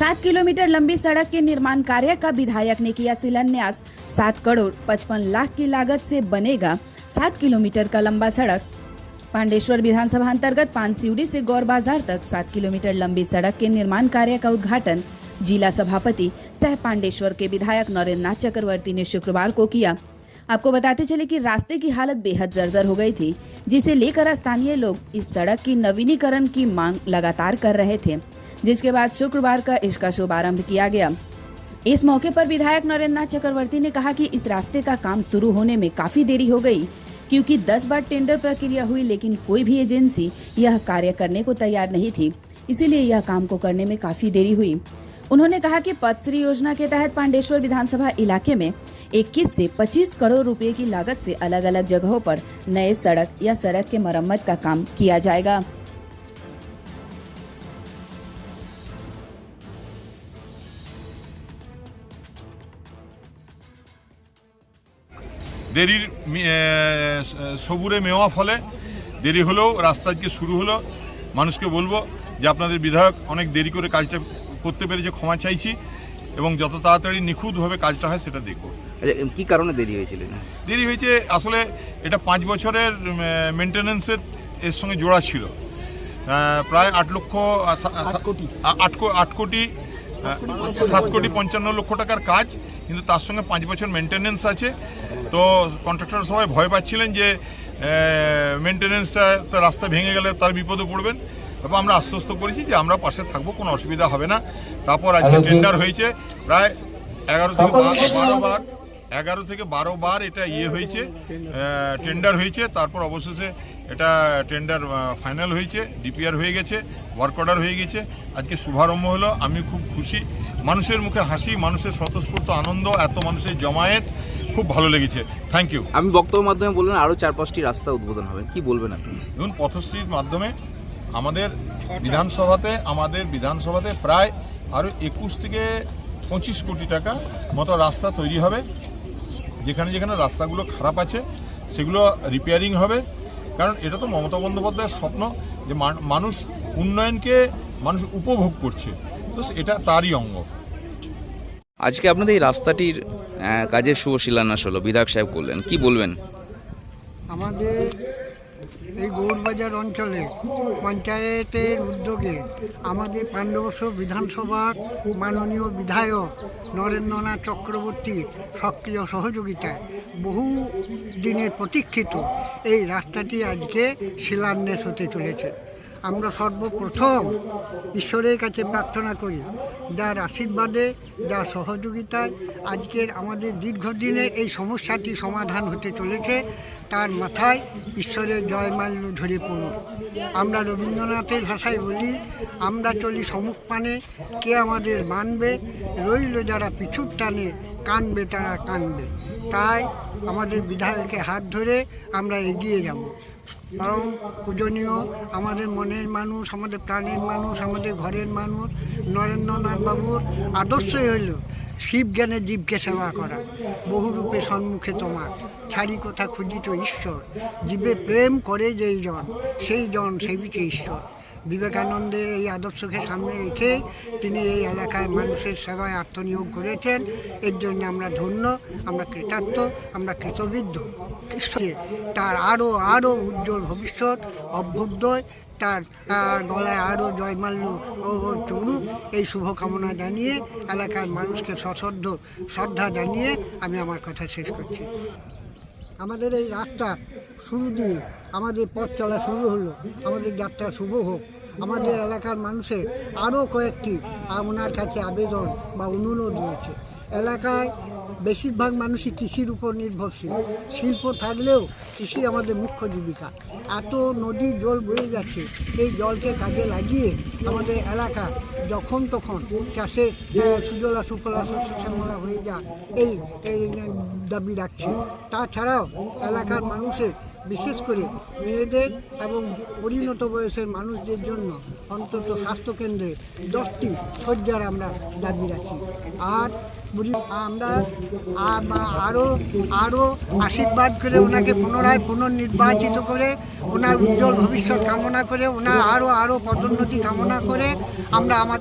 7 kilometre लंबी सड़क के निर्माण कार्य का विधायक ने किया शिलान्यास। 7 करोड़ 55 लाख की लागत से बनेगा 7 किलोमीटर का लंबा सड़क। पांडेश्वर विधानसभा अंतर्गत पानसिवड़ी से गौर बाजार तक 7 किलोमीटर लंबी सड़क के निर्माण कार्य का उद्घाटन जिला सभापति सह पांडेश्वर के विधायक नरेंद्र नाथ चक्रवर्ती ने शुक्रवार को किया। आपको बताते चले कि रास्ते की हालत बेहद जर्जर हो गई थी, जिसे लेकर स्थानीय लोग इस सड़क की नवीनीकरण की मांग लगातार कर रहे थे, जिसके बाद शुक्रवार का इसका शुभारंभ किया गया। इस मौके पर विधायक नरेंद्र नाथ चक्रवर्ती ने कहा कि इस रास्ते का काम शुरू होने में काफी देरी हो गई, क्योंकि 10 बार टेंडर प्रक्रिया हुई, लेकिन कोई भी एजेंसी यह कार्य करने को तैयार नहीं थी, इसीलिए यह काम को करने में काफी देरी हुई। उन्होंने कहा कि पथश्री योजना के तहत पांडेश्वर विधानसभा इलाके में 21 से 25 करोड़ रुपए की लागत से अलग अलग जगहों पर नए सड़क या सड़क के मरम्मत का काम किया जाएगा। দেরির সবুরে মেওয়া ফলে দেরি হলেও রাস্তা আজকে শুরু হলো। মানুষকে বলবো যে আপনাদের বিধায়ক অনেক দেরি করে কাজটা করতে পেরেছে, ক্ষমা চাইছি, এবং যত তাড়াতাড়ি নিখুঁতভাবে কাজটা হয় সেটা দেখব। কি কারণে দেরি হয়েছিল? দেরি হয়েছে আসলে এটা 5 বছরের মেনটেন্যান্সের এর সঙ্গে জোড়া ছিল। প্রায় 7 কোটি 55 লক্ষ টাকার কাজ, কিন্তু তার সঙ্গে 5 বছর মেনটেন্যান্স আছে। তো কন্ট্রাক্টর সবাই ভয় পাচ্ছিলেন যে মেনটেন্যান্সটা রাস্তা ভেঙে গেলে তার বিপদে পড়বেন। তারপর আমরা আশ্বস্ত করেছি যে আমরা পাশে থাকবো, কোনো অসুবিধা হবে না। তারপর আজকে টেন্ডার হয়েছে, প্রায় 11 থেকে 12 বার এটা হয়েছে, টেন্ডার হয়েছে। তারপর অবশেষে এটা টেন্ডার ফাইনাল হয়েছে, ডিপিআর হয়ে গেছে, ওয়ার্ক অর্ডার হয়ে গেছে। আজকে শুভারম্ভ হলো, আমি খুব খুশি। মানুষের মুখে হাসি, মানুষের স্বতঃস্ফূর্ত আনন্দ, এত মানুষের জমায়েত, খুব ভালো লেগেছে। Thank you. আমি বক্তব্যের মাধ্যমে বললেন আরও 4-5টি রাস্তা উদ্বোধন হবে, কি বলবেন আপনি? দেখুন, পথশ্রীর মাধ্যমে আমাদের বিধানসভাতে প্রায় আরও 21 থেকে 25 কোটি টাকা মতো রাস্তা তৈরি হবে। যেখানে যেখানে রাস্তাগুলো খারাপ আছে সেগুলো রিপেয়ারিং হবে। কারণ এটা তো মমতা বন্দ্যোপাধ্যায়ের স্বপ্ন যে মানুষ উন্নয়নকে মানুষ উপভোগ করছে, তো এটা তারই অঙ্গ। আজকে আপনাদের এই রাস্তাটির কাজের শুভ শিলান্যাস হলো, বিধায়ক সাহেব করলেন, কি বলবেন? আমাদের এই গৌরবাজার অঞ্চলে পঞ্চায়েতের উদ্যোগে আমাদের পাণ্ডবস্বর বিধানসভার মাননীয় বিধায়ক নরেন্দ্রনাথ চক্রবর্তী সক্রিয় সহযোগিতায় বহু দিনের প্রতীক্ষিত এই রাস্তাটি আজকে শিলান্যাস হতে চলেছে। আমরা সর্বপ্রথম ঈশ্বরের কাছে প্রার্থনা করি, যার আশীর্বাদে, যার সহযোগিতায় আজকের আমাদের দীর্ঘদিনের এই সমস্যাটি সমাধান হতে চলেছে, তার মাথায় ঈশ্বরের জয়মাল্য ঝরে পড়ুন। আমরা রবীন্দ্রনাথের ভাষায় বলি, আমরা চলি সম্মুখ পানে, কে আমাদের মানবে, রইল যারা পিছুর টানে, কানবে তারা কানবে। তাই আমাদের বিধায়কের হাত ধরে আমরা এগিয়ে যাব। পরম পূজনীয় আমাদের মনের মানুষ, আমাদের প্রাণের মানুষ, আমাদের ঘরের মানুষ নরেন্দ্রনাথ বাবুর আদর্শই হইল শিব জ্ঞানে জীবকে সেবা করা। বহুরূপে সম্মুখে তোমার, ছাড়ি কথা খুঁজিত ঈশ্বর, জীবে প্রেম করে যেই জন, সেই জন সেবিছে ঈশ্বর। বিবেকানন্দের এই আদর্শকে সামনে রেখে তিনি এই এলাকার মানুষের সেবায় আত্মনিয়োগ করেছেন। এর জন্য আমরা ধন্য, আমরা কৃতার্থ, আমরা কৃতবিদ্ধ। তার আরও উজ্জ্বল ভবিষ্যৎ, অভ্যুদয়, তার গলায় আরও জয়মাল্য ও চড়ুক, এই শুভকামনা জানিয়ে এলাকার মানুষকে সশ্রদ্ধ শ্রদ্ধা জানিয়ে আমি আমার কথা শেষ করছি। আমাদের এই রাস্তার শুরু দিয়ে আমাদের পথ চলা শুরু হলো, আমাদের যাত্রা শুভ হোক। আমাদের এলাকার মানুষের আরও কয়েকটি ওনার কাছে আবেদন বা অনুরোধ রয়েছে। এলাকায় বেশিরভাগ মানুষই কৃষির উপর নির্ভরশীল। শিল্প থাকলেও কৃষি আমাদের মুখ্য জীবিকা। এত নদীর জল বয়ে যাচ্ছে, এই জলকে কাজে লাগিয়ে আমাদের এলাকা যখন তখন চাষের সুজলা সুফলা শস্য শ্যামলা হয়ে যায়, এই দাবি রাখছে। তাছাড়াও এলাকার মানুষের, বিশেষ করে মেয়েদের এবং পরিণত বয়সের মানুষদের জন্য অন্তত স্বাস্থ্যকেন্দ্রে 10টি শয্যার আমরা দাবি রাখি। আর আমরা আরও আশীর্বাদ করে ওনাকে পুনরায় পুনর্নির্বাচিত করে ওনার উজ্জ্বল ভবিষ্যৎ কামনা করে, ওনার আরও পদোন্নতি কামনা করে আমরা আমাদের